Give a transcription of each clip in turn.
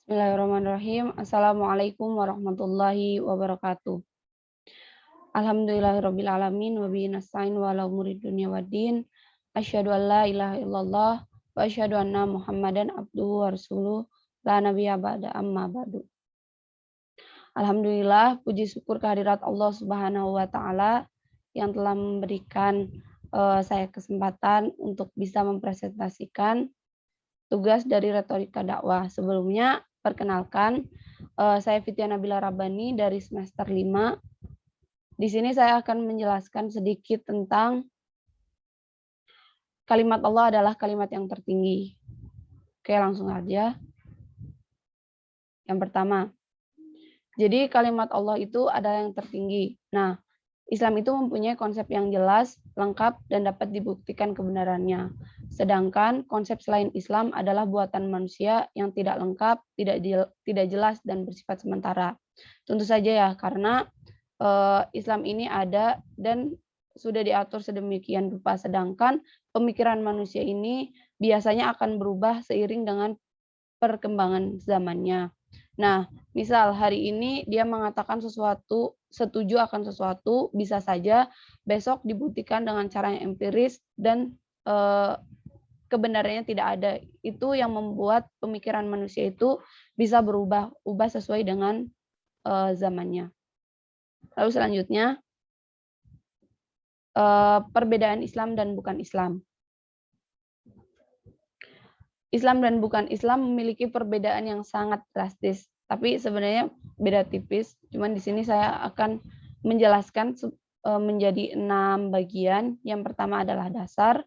Bismillahirrahmanirrahim. Assalamualaikum warahmatullahi wabarakatuh. Alhamdulillahirabbil alamin wa bihi nasta'in wa ala umuri dunya waddin. Asyhadu an la ilaha illallah wa asyhadu anna Muhammadan abduhu wa rasuluh la nabiyya ba'da amma ba'du. Alhamdulillah, puji syukur kehadirat Allah Subhanahu wa taala yang telah memberikan saya kesempatan untuk bisa mempresentasikan tugas dari retorika dakwah. Sebelumnya, perkenalkan, saya Fitya Nabila Rabbani dari semester 5. Di sini saya akan menjelaskan sedikit tentang kalimat Allah adalah kalimat yang tertinggi. Oke, langsung aja. Yang pertama, jadi kalimat Allah itu adalah yang tertinggi. Nah, Islam itu mempunyai konsep yang jelas, lengkap, dan dapat dibuktikan kebenarannya. Sedangkan konsep selain Islam adalah buatan manusia yang tidak lengkap, tidak jelas, dan bersifat sementara. Tentu saja ya, karena Islam ini ada dan sudah diatur sedemikian rupa. Sedangkan pemikiran manusia ini biasanya akan berubah seiring dengan perkembangan zamannya. Nah, misal hari ini dia mengatakan sesuatu, setuju akan sesuatu, bisa saja besok dibuktikan dengan cara yang empiris dan kebenarannya tidak ada. Itu yang membuat pemikiran manusia itu bisa berubah sesuai dengan zamannya. Lalu selanjutnya, perbedaan Islam dan bukan Islam. Islam dan bukan Islam memiliki perbedaan yang sangat drastis, tapi sebenarnya beda tipis. Cuman di sini saya akan menjelaskan menjadi 6 bagian. Yang pertama adalah dasar.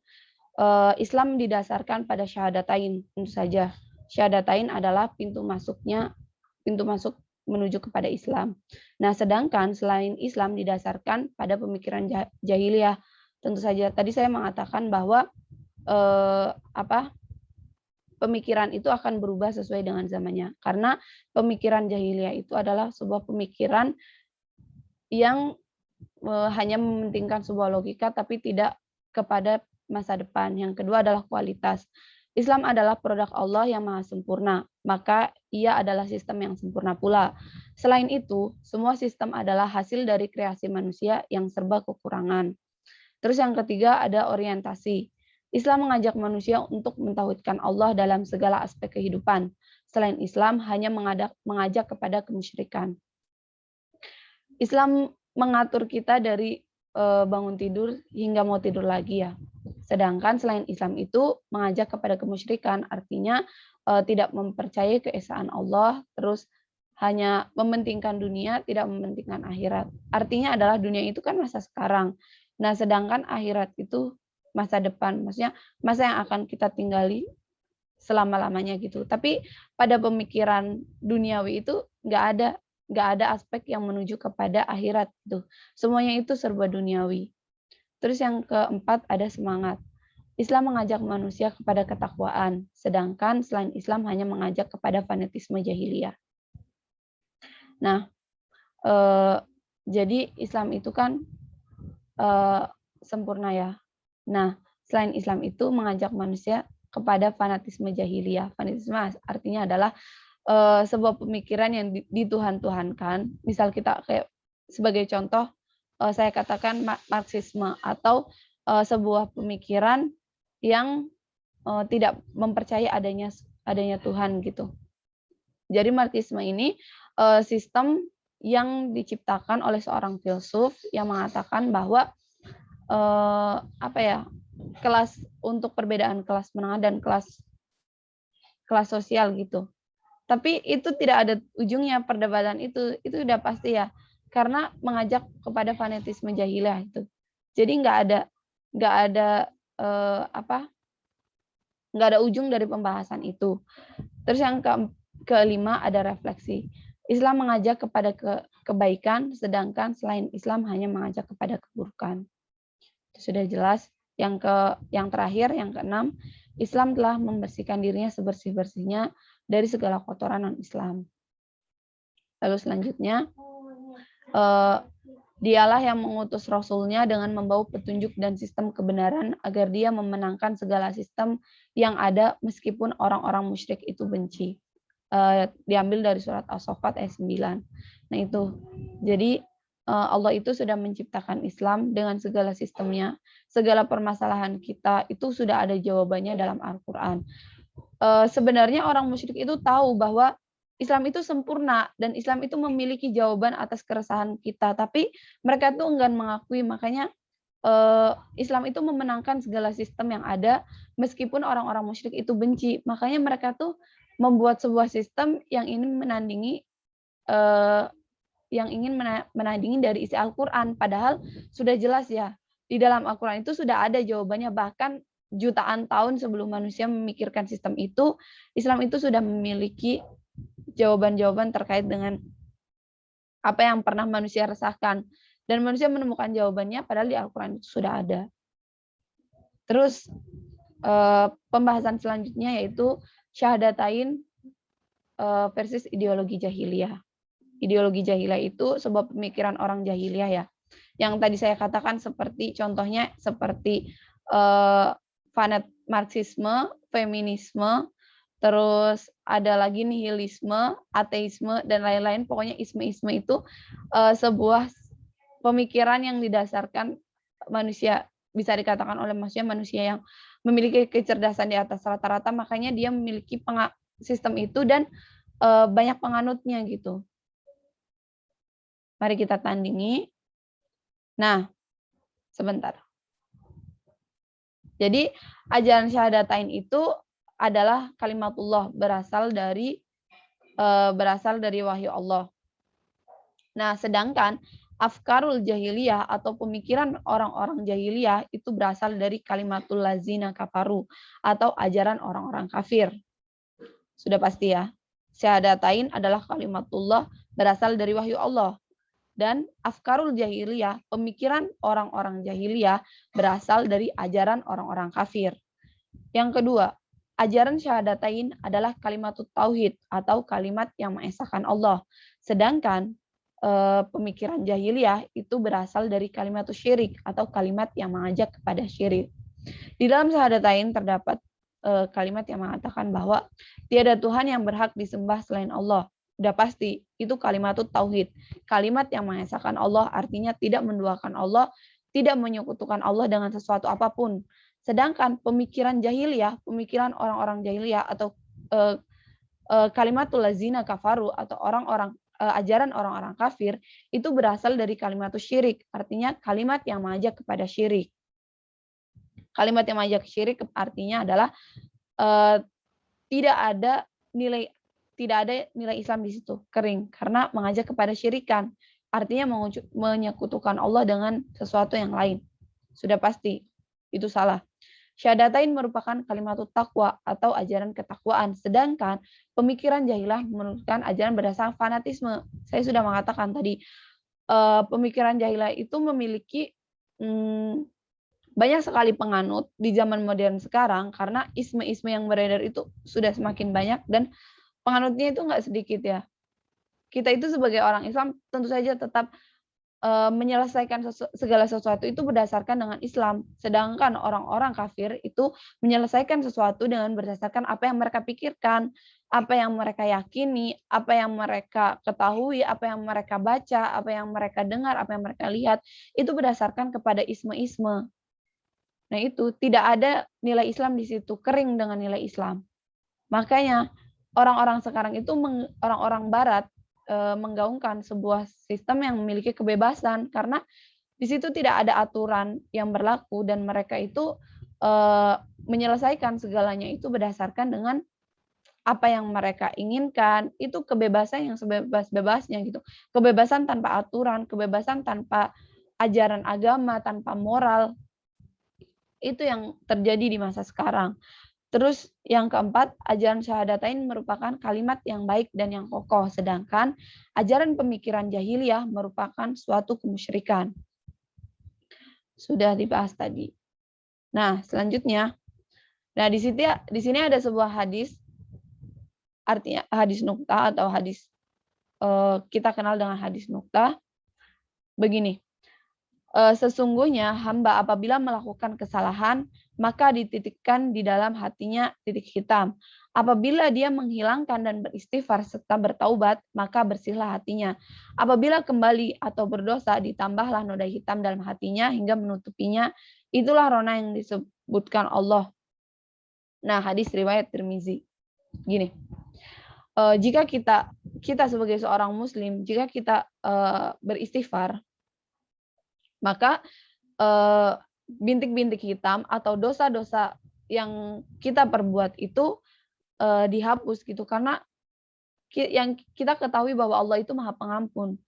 Islam didasarkan pada syahadatain, tentu saja. Syahadatain adalah pintu masuk menuju kepada Islam. Nah, sedangkan selain Islam didasarkan pada pemikiran jahiliyah, tentu saja. Tadi saya mengatakan bahwa pemikiran itu akan berubah sesuai dengan zamannya. Karena pemikiran jahiliyah itu adalah sebuah pemikiran yang hanya mementingkan sebuah logika tapi tidak kepada masa depan. Yang kedua adalah kualitas. Islam adalah produk Allah yang maha sempurna, maka ia adalah sistem yang sempurna pula. Selain itu, semua sistem adalah hasil dari kreasi manusia yang serba kekurangan. Terus yang ketiga ada orientasi. Islam mengajak manusia untuk mentauhidkan Allah dalam segala aspek kehidupan. Selain Islam hanya mengajak kepada kemusyrikan. Islam mengatur kita dari bangun tidur hingga mau tidur lagi ya. Sedangkan selain Islam itu mengajak kepada kemusyrikan, artinya tidak mempercayai keesaan Allah, terus hanya mementingkan dunia, tidak mementingkan akhirat. Artinya adalah dunia itu kan masa sekarang. Nah, sedangkan akhirat itu masa depan, maksudnya masa yang akan kita tinggali selama-lamanya gitu. Tapi pada pemikiran duniawi itu nggak ada aspek yang menuju kepada akhirat tuh. Semuanya itu serba duniawi. Terus yang keempat ada semangat. Islam mengajak manusia kepada ketakwaan, sedangkan selain Islam hanya mengajak kepada fanatisme jahiliyah. Nah, jadi Islam itu kan sempurna ya. Nah, selain Islam itu mengajak manusia kepada fanatisme jahiliyah. Fanatisme artinya adalah sebuah pemikiran yang dituhan-tuhankan. Misal kita kayak sebagai contoh, saya katakan Marxisme atau sebuah pemikiran yang tidak mempercayai adanya Tuhan gitu. Jadi Marxisme ini sistem yang diciptakan oleh seorang filsuf yang mengatakan bahwa kelas untuk perbedaan kelas menengah dan kelas sosial gitu. Tapi itu tidak ada ujungnya perdebatan itu udah pasti ya, karena mengajak kepada fanatisme jahiliyah itu. Jadi nggak ada ujung dari pembahasan itu. Terus yang kelima ada refleksi. Islam mengajak kepada kebaikan, sedangkan selain Islam hanya mengajak kepada keburukan. Itu sudah jelas. Yang terakhir, yang keenam, Islam telah membersihkan dirinya sebersih-bersihnya dari segala kotoran non-Islam. Lalu selanjutnya, dialah yang mengutus Rasulnya dengan membawa petunjuk dan sistem kebenaran agar dia memenangkan segala sistem yang ada meskipun orang-orang musyrik itu benci. diambil dari surat As-Saffat ayat 9. Nah itu. Jadi Allah itu sudah menciptakan Islam dengan segala sistemnya, segala permasalahan kita itu sudah ada jawabannya dalam Al-Qur'an. Sebenarnya orang musyrik itu tahu bahwa Islam itu sempurna dan Islam itu memiliki jawaban atas keresahan kita, tapi mereka tuh enggan mengakui. Makanya Islam itu memenangkan segala sistem yang ada meskipun orang-orang musyrik itu benci. Makanya mereka tuh membuat sebuah sistem yang ingin menandingi eh, menandingi dari isi Al-Qur'an, padahal sudah jelas ya di dalam Al-Qur'an itu sudah ada jawabannya. Bahkan jutaan tahun sebelum manusia memikirkan sistem itu, Islam itu sudah memiliki jawaban-jawaban terkait dengan apa yang pernah manusia resahkan. Dan manusia menemukan jawabannya padahal di Al-Qur'an itu sudah ada. Terus pembahasan selanjutnya yaitu syahadatain versus ideologi jahiliyah. Ideologi jahiliyah itu sebuah pemikiran orang jahiliyah ya. Yang tadi saya katakan seperti contohnya seperti fanat Marxisme, feminisme, terus ada lagi nihilisme, ateisme dan lain-lain. Pokoknya isme-isme itu sebuah pemikiran yang didasarkan manusia, bisa dikatakan oleh manusia yang memiliki kecerdasan di atas rata-rata, makanya dia memiliki sistem itu dan banyak penganutnya gitu. Mari kita tandingi. Nah, sebentar. Jadi ajaran syahadatain itu adalah kalimatullah, berasal dari wahyu Allah. Nah, sedangkan afkarul jahiliyah atau pemikiran orang-orang jahiliyah itu berasal dari kalimatul lazina kafaru atau ajaran orang-orang kafir. Sudah pasti ya. Syahadatain adalah kalimatullah, berasal dari wahyu Allah. Dan afkarul jahiliyah, pemikiran orang-orang jahiliyah, berasal dari ajaran orang-orang kafir. Yang kedua, ajaran syahadatain adalah kalimatut tauhid atau kalimat yang mengesahkan Allah. Sedangkan pemikiran jahiliyah itu berasal dari kalimatus syirik atau kalimat yang mengajak kepada syirik. Di dalam syahadatain terdapat kalimat yang mengatakan bahwa tiada Tuhan yang berhak disembah selain Allah. Udah pasti, itu kalimatut tauhid. Kalimat yang mengesahkan Allah artinya tidak menduakan Allah, tidak menyekutukan Allah dengan sesuatu apapun. Sedangkan pemikiran jahiliyah, pemikiran orang-orang jahiliyah atau kalimatul lazina kafaru atau ajaran orang-orang kafir itu berasal dari kalimatus syirik, artinya kalimat yang mengajak kepada syirik. Kalimat yang mengajak syirik artinya adalah tidak ada nilai Islam di situ, kering, karena mengajak kepada syirikan, artinya menyekutukan Allah dengan sesuatu yang lain. Sudah pasti itu salah. Syahadatain merupakan kalimatut taqwa atau ajaran ketakwaan, sedangkan pemikiran jahilah merupakan ajaran berdasarkan fanatisme. Saya sudah mengatakan tadi, pemikiran jahilah itu memiliki banyak sekali penganut di zaman modern sekarang, karena isme-isme yang beredar itu sudah semakin banyak dan penganutnya itu nggak sedikit ya. Kita itu sebagai orang Islam tentu saja tetap menyelesaikan segala sesuatu itu berdasarkan dengan Islam. Sedangkan orang-orang kafir itu menyelesaikan sesuatu dengan berdasarkan apa yang mereka pikirkan, apa yang mereka yakini, apa yang mereka ketahui, apa yang mereka baca, apa yang mereka dengar, apa yang mereka lihat. Itu berdasarkan kepada isme-isme. Nah itu, tidak ada nilai Islam di situ, kering dengan nilai Islam. Makanya orang-orang sekarang itu, orang-orang Barat, menggaungkan sebuah sistem yang memiliki kebebasan karena di situ tidak ada aturan yang berlaku dan mereka itu menyelesaikan segalanya itu berdasarkan dengan apa yang mereka inginkan. Itu kebebasan yang sebebas-bebasnya gitu. Kebebasan tanpa aturan, kebebasan tanpa ajaran agama, tanpa moral. Itu yang terjadi di masa sekarang. Terus yang keempat, ajaran syahadatain merupakan kalimat yang baik dan yang kokoh, sedangkan ajaran pemikiran jahiliyah merupakan suatu kemusyrikan. Sudah dibahas tadi. Nah, selanjutnya, di sini ada sebuah hadis, artinya hadis nukta atau hadis kita kenal dengan hadis nukta. Begini, sesungguhnya hamba apabila melakukan kesalahan maka dititikkan di dalam hatinya titik hitam. Apabila dia menghilangkan dan beristighfar serta bertaubat, maka bersihlah hatinya. Apabila kembali atau berdosa, ditambahlah noda hitam dalam hatinya hingga menutupinya. Itulah rona yang disebutkan Allah. Nah, hadis riwayat Tirmizi. Gini, jika kita sebagai seorang muslim, jika kita beristighfar, maka bintik-bintik hitam atau dosa-dosa yang kita perbuat itu dihapus gitu, karena yang kita ketahui bahwa Allah itu Maha Pengampun.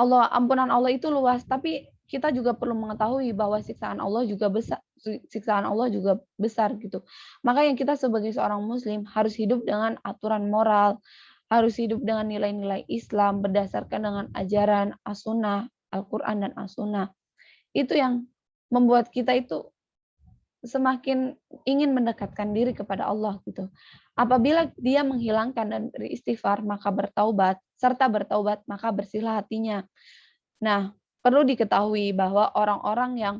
Ampunan Allah itu luas, tapi kita juga perlu mengetahui bahwa siksaan Allah juga besar gitu. Maka yang kita sebagai seorang muslim harus hidup dengan aturan moral, harus hidup dengan nilai-nilai Islam berdasarkan dengan ajaran As-Sunnah, Al-Qur'an dan As-Sunnah. Itu yang membuat kita itu semakin ingin mendekatkan diri kepada Allah gitu. Apabila dia menghilangkan dan beristighfar, maka bertaubat, serta bertaubat, maka bersihlah hatinya. Nah, perlu diketahui bahwa orang-orang yang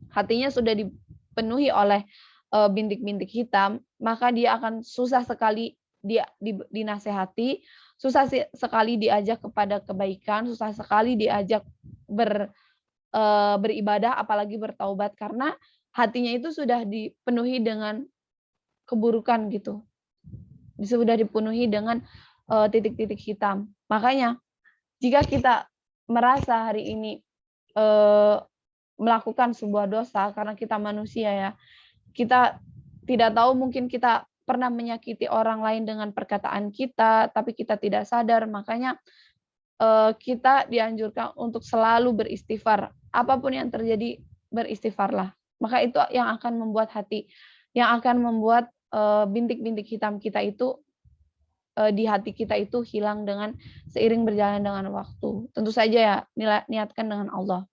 hatinya sudah dipenuhi oleh bintik-bintik hitam, maka dia akan susah sekali dia dinasehati, susah sekali diajak kepada kebaikan, susah sekali diajak beribadah, apalagi bertaubat, karena hatinya itu sudah dipenuhi dengan keburukan gitu. Sudah dipenuhi dengan titik-titik hitam. Makanya jika kita merasa hari ini melakukan sebuah dosa karena kita manusia ya, kita tidak tahu, mungkin kita pernah menyakiti orang lain dengan perkataan kita, tapi kita tidak sadar, makanya kita dianjurkan untuk selalu beristighfar. Apapun yang terjadi, beristighfarlah. Maka itu yang akan membuat bintik-bintik hitam kita itu di hati kita itu hilang dengan seiring berjalan dengan waktu. Tentu saja ya, niatkan dengan Allah.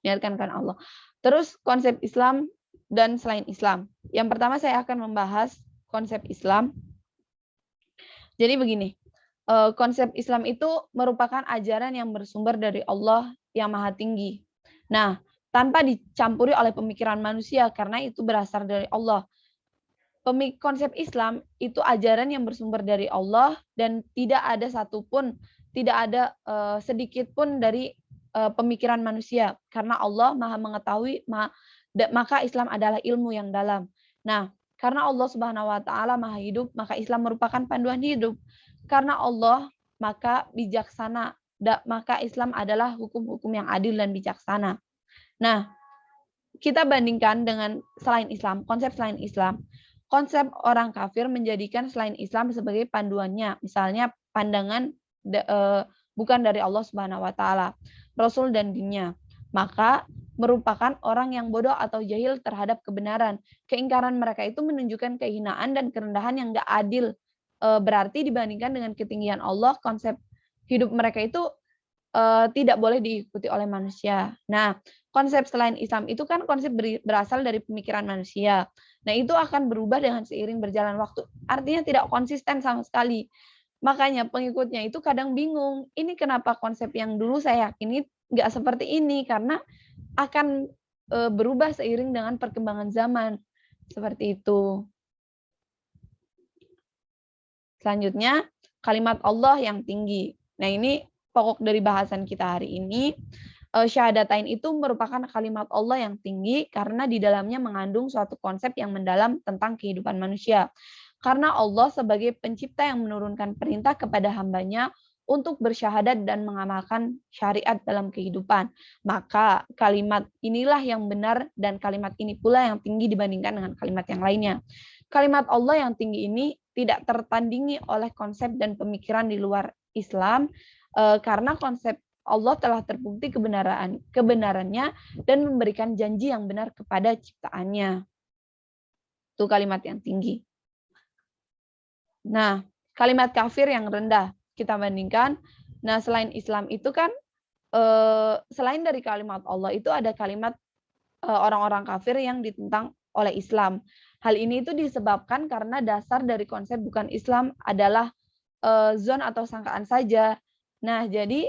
Niatkan dengan Allah. Terus konsep Islam dan selain Islam. Yang pertama saya akan membahas konsep Islam. Jadi begini, konsep Islam itu merupakan ajaran yang bersumber dari Allah yang Maha Tinggi. Nah, tanpa dicampuri oleh pemikiran manusia, karena itu berasal dari Allah. Konsep Islam itu ajaran yang bersumber dari Allah dan tidak ada sedikit pun dari pemikiran manusia, karena Allah Maha mengetahui, maka Islam adalah ilmu yang dalam. Nah, karena Allah Subhanahu wa taala Maha hidup, maka Islam merupakan panduan hidup. Karena Allah maka bijaksana, maka Islam adalah hukum-hukum yang adil dan bijaksana. Nah, kita bandingkan dengan selain Islam, konsep selain Islam. Konsep orang kafir menjadikan selain Islam sebagai panduannya, misalnya pandangan bukan dari Allah Subhanahu wa taala, Rasul dan dinnya. Maka merupakan orang yang bodoh atau jahil terhadap kebenaran. Keingkaran mereka itu menunjukkan kehinaan dan kerendahan yang enggak adil. Berarti dibandingkan dengan ketinggian Allah, konsep hidup mereka itu tidak boleh diikuti oleh manusia. Nah, konsep selain Islam itu kan konsep berasal dari pemikiran manusia. Nah, itu akan berubah dengan seiring berjalan waktu. Artinya tidak konsisten sama sekali. Makanya pengikutnya itu kadang bingung. Ini kenapa konsep yang dulu saya yakini nggak seperti ini, karena akan berubah seiring dengan perkembangan zaman. Seperti itu. Selanjutnya, kalimat Allah yang tinggi. Nah, ini pokok dari bahasan kita hari ini. Syahadatain itu merupakan kalimat Allah yang tinggi karena di dalamnya mengandung suatu konsep yang mendalam tentang kehidupan manusia. Karena Allah sebagai pencipta yang menurunkan perintah kepada hambanya untuk bersyahadat dan mengamalkan syariat dalam kehidupan. Maka kalimat inilah yang benar dan kalimat ini pula yang tinggi dibandingkan dengan kalimat yang lainnya. Kalimat Allah yang tinggi ini tidak tertandingi oleh konsep dan pemikiran di luar Islam, karena konsep Allah telah terbukti kebenarannya dan memberikan janji yang benar kepada ciptaannya. Itu kalimat yang tinggi. Nah, kalimat kafir yang rendah kita bandingkan. Nah, selain Islam itu kan selain dari kalimat Allah itu ada kalimat orang-orang kafir yang ditentang oleh Islam. Hal ini itu disebabkan karena dasar dari konsep bukan Islam adalah zon atau sangkaan saja. Nah, jadi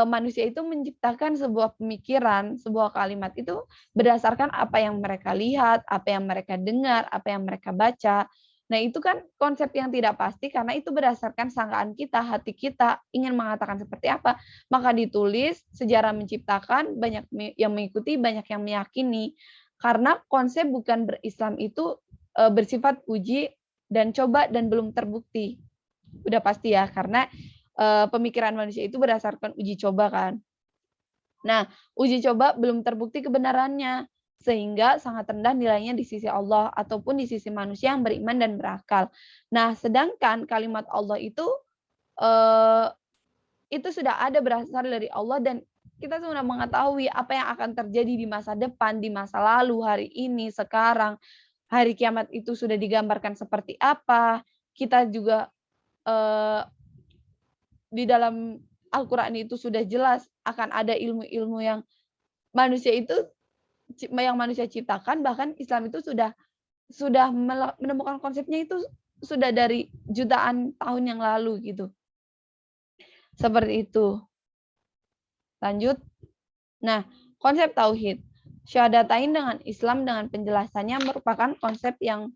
manusia itu menciptakan sebuah pemikiran, sebuah kalimat itu berdasarkan apa yang mereka lihat, apa yang mereka dengar, apa yang mereka baca. Nah, itu kan konsep yang tidak pasti karena itu berdasarkan sangkaan kita, hati kita ingin mengatakan seperti apa, maka ditulis, sejarah menciptakan, banyak yang mengikuti, banyak yang meyakini. Karena konsep bukan berislam itu bersifat uji dan coba dan belum terbukti. Udah pasti ya, karena pemikiran manusia itu berdasarkan uji coba kan. Nah, uji coba belum terbukti kebenarannya, sehingga sangat rendah nilainya di sisi Allah ataupun di sisi manusia yang beriman dan berakal. Nah, sedangkan kalimat Allah eh, itu sudah ada berasal dari Allah dan kita sudah mengetahui apa yang akan terjadi di masa depan, di masa lalu, hari ini, sekarang. Hari kiamat itu sudah digambarkan seperti apa. Kita juga eh, di dalam Al-Quran itu sudah jelas akan ada ilmu-ilmu yang manusia itu yang manusia ciptakan, bahkan Islam itu sudah menemukan konsepnya itu sudah dari jutaan tahun yang lalu gitu. Seperti itu. Lanjut. Nah, konsep tauhid. Syahadatain dengan Islam dengan penjelasannya merupakan konsep yang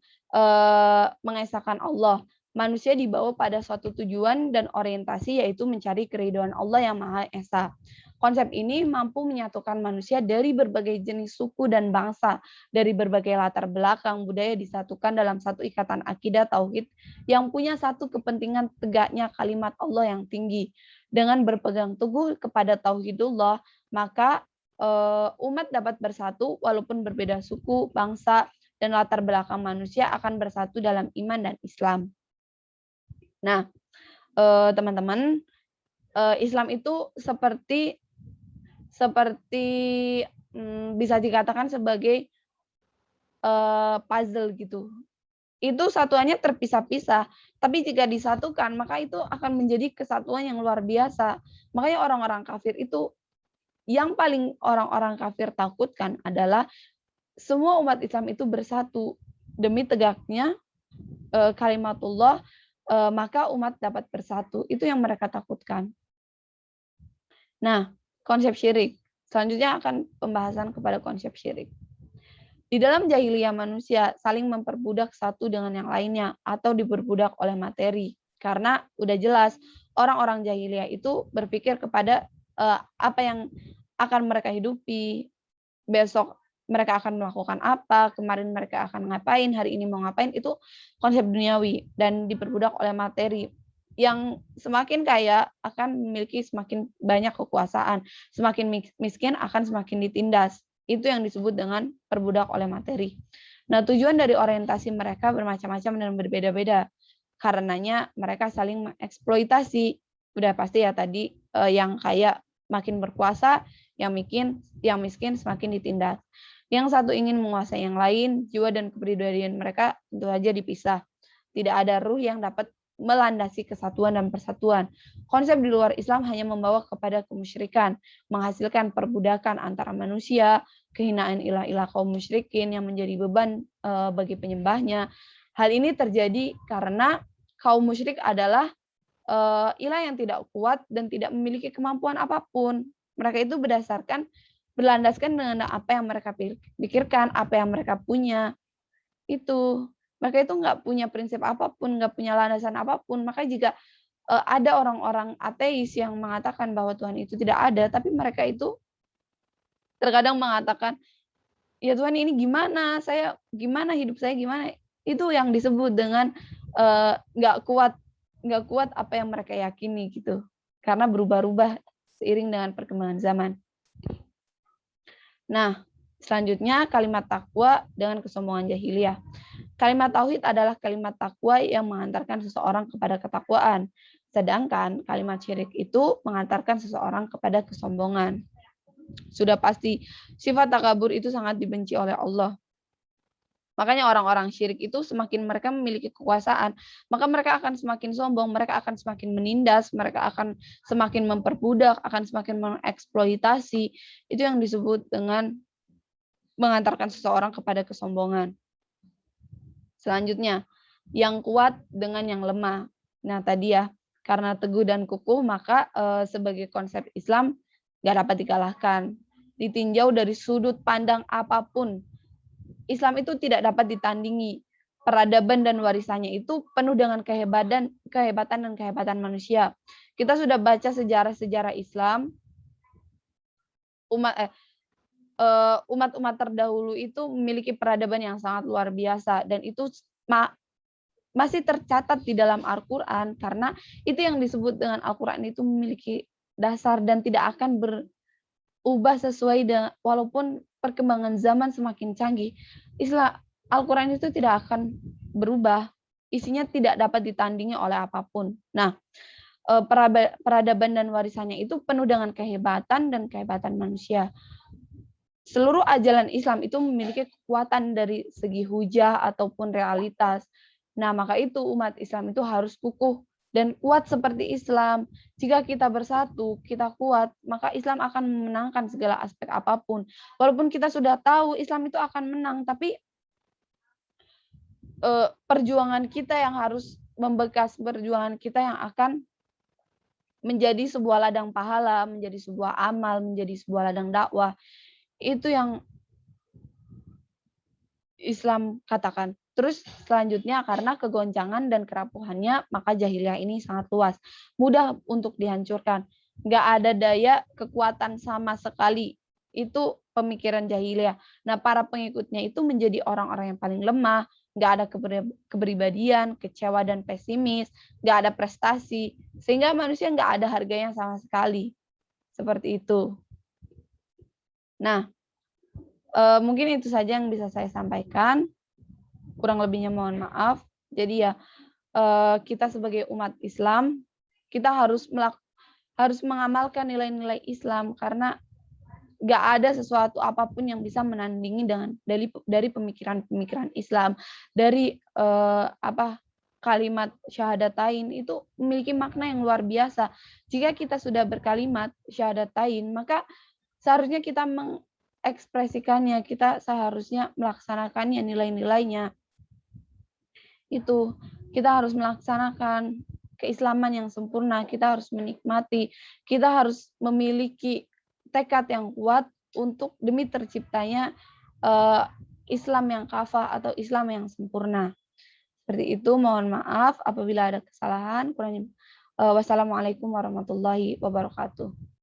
mengesahkan Allah. Manusia dibawa pada suatu tujuan dan orientasi yaitu mencari keridhaan Allah yang Maha Esa. Konsep ini mampu menyatukan manusia dari berbagai jenis suku dan bangsa, dari berbagai latar belakang budaya disatukan dalam satu ikatan akidah tauhid yang punya satu kepentingan tegaknya kalimat Allah yang tinggi. Dengan berpegang teguh kepada tauhidullah, maka umat dapat bersatu walaupun berbeda suku, bangsa, dan latar belakang manusia akan bersatu dalam iman dan Islam. Nah, teman-teman, Islam itu seperti bisa dikatakan sebagai puzzle gitu. Itu satuannya terpisah-pisah, tapi jika disatukan maka itu akan menjadi kesatuan yang luar biasa. Makanya orang-orang kafir itu yang paling orang-orang kafir takutkan adalah semua umat Islam itu bersatu demi tegaknya kalimatullah, maka umat dapat bersatu. Itu yang mereka takutkan. Nah, konsep syirik. Selanjutnya akan pembahasan kepada konsep syirik. Di dalam jahiliyah manusia saling memperbudak satu dengan yang lainnya atau diperbudak oleh materi. Karena udah jelas orang-orang jahiliyah itu berpikir kepada apa yang akan mereka hidupi, besok mereka akan melakukan apa, kemarin mereka akan ngapain, hari ini mau ngapain, itu konsep duniawi dan diperbudak oleh materi. Yang semakin kaya akan memiliki semakin banyak kekuasaan, semakin miskin akan semakin ditindas. Itu yang disebut dengan perbudak oleh materi. Nah, tujuan dari orientasi mereka bermacam-macam dan berbeda-beda. Karenanya mereka saling mengeksploitasi. Udah pasti ya tadi yang kaya makin berkuasa, yang miskin semakin ditindas. Yang satu ingin menguasai yang lain, jiwa dan kepribadian mereka tentu saja dipisah. Tidak ada ruh yang dapat melandasi kesatuan dan persatuan. Konsep di luar Islam hanya membawa kepada kemusyrikan, menghasilkan perbudakan antara manusia, kehinaan ilah-ilah kaum musyrikin yang menjadi beban bagi penyembahnya. Hal ini terjadi karena kaum musyrik adalah ilah yang tidak kuat dan tidak memiliki kemampuan apapun. Mereka itu berlandaskan dengan apa yang mereka pikirkan, apa yang mereka punya. Itu. Mereka itu nggak punya prinsip apapun, nggak punya landasan apapun. Maka jika ada orang-orang ateis yang mengatakan bahwa Tuhan itu tidak ada, tapi mereka itu terkadang mengatakan, ya Tuhan ini gimana, hidup saya gimana. Itu yang disebut dengan nggak kuat apa yang mereka yakini gitu. Karena berubah-ubah seiring dengan perkembangan zaman. Nah, selanjutnya kalimat takwa dengan kesombongan jahiliyah. Kalimat tauhid adalah kalimat takwa yang mengantarkan seseorang kepada ketakwaan. Sedangkan kalimat syirik itu mengantarkan seseorang kepada kesombongan. Sudah pasti sifat takabur itu sangat dibenci oleh Allah. Makanya orang-orang syirik itu semakin mereka memiliki kekuasaan, maka mereka akan semakin sombong, mereka akan semakin menindas, mereka akan semakin memperbudak, akan semakin mengeksploitasi. Itu yang disebut dengan mengantarkan seseorang kepada kesombongan. Selanjutnya, yang kuat dengan yang lemah. Nah, tadi ya, Karena teguh dan kukuh, maka sebagai konsep Islam nggak dapat dikalahkan. Ditinjau dari sudut pandang apapun, Islam itu tidak dapat ditandingi. Peradaban dan warisannya itu penuh dengan kehebatan dan kehebatan manusia. Kita sudah baca sejarah-sejarah Islam, umat umat-umat terdahulu itu memiliki peradaban yang sangat luar biasa, dan itu masih tercatat di dalam Al-Quran, karena itu yang disebut dengan Al-Quran itu memiliki dasar dan tidak akan berubah sesuai dengan, walaupun perkembangan zaman semakin canggih, Al-Quran itu tidak akan berubah. Isinya tidak dapat ditandingi oleh apapun. Nah, peradaban dan warisannya itu penuh dengan kehebatan dan kehebatan manusia. Seluruh ajaran Islam itu memiliki kekuatan dari segi hujah ataupun realitas. Nah, maka itu umat Islam itu harus kukuh dan kuat seperti Islam. Jika kita bersatu, kita kuat, maka Islam akan memenangkan segala aspek apapun. Walaupun kita sudah tahu Islam itu akan menang, tapi perjuangan kita yang harus membekas, perjuangan kita yang akan menjadi sebuah ladang pahala, menjadi sebuah amal, menjadi sebuah ladang dakwah. Itu yang Islam katakan. Terus selanjutnya, karena kegoncangan dan kerapuhannya, maka jahiliyah ini sangat luas, mudah untuk dihancurkan. Nggak ada daya kekuatan sama sekali. Itu pemikiran jahiliyah. Nah, para pengikutnya itu menjadi orang-orang yang paling lemah, nggak ada kepribadian, kecewa dan pesimis, nggak ada prestasi, sehingga manusia nggak ada harganya sama sekali. Seperti itu. Nah, mungkin itu saja yang bisa saya sampaikan. Kurang lebihnya mohon maaf. Jadi ya, kita sebagai umat Islam, kita harus mengamalkan nilai-nilai Islam, karena nggak ada sesuatu apapun yang bisa menandingi dari pemikiran-pemikiran Islam, dari kalimat syahadatain itu memiliki makna yang luar biasa. Jika kita sudah berkalimat syahadatain, maka seharusnya kita mengekspresikannya, kita seharusnya melaksanakannya, nilai-nilainya. Itu kita harus melaksanakan keislaman yang sempurna, kita harus menikmati, kita harus memiliki tekad yang kuat untuk demi terciptanya Islam yang kafah atau Islam yang sempurna. Seperti itu, mohon maaf apabila ada kesalahan. Wassalamualaikum warahmatullahi wabarakatuh.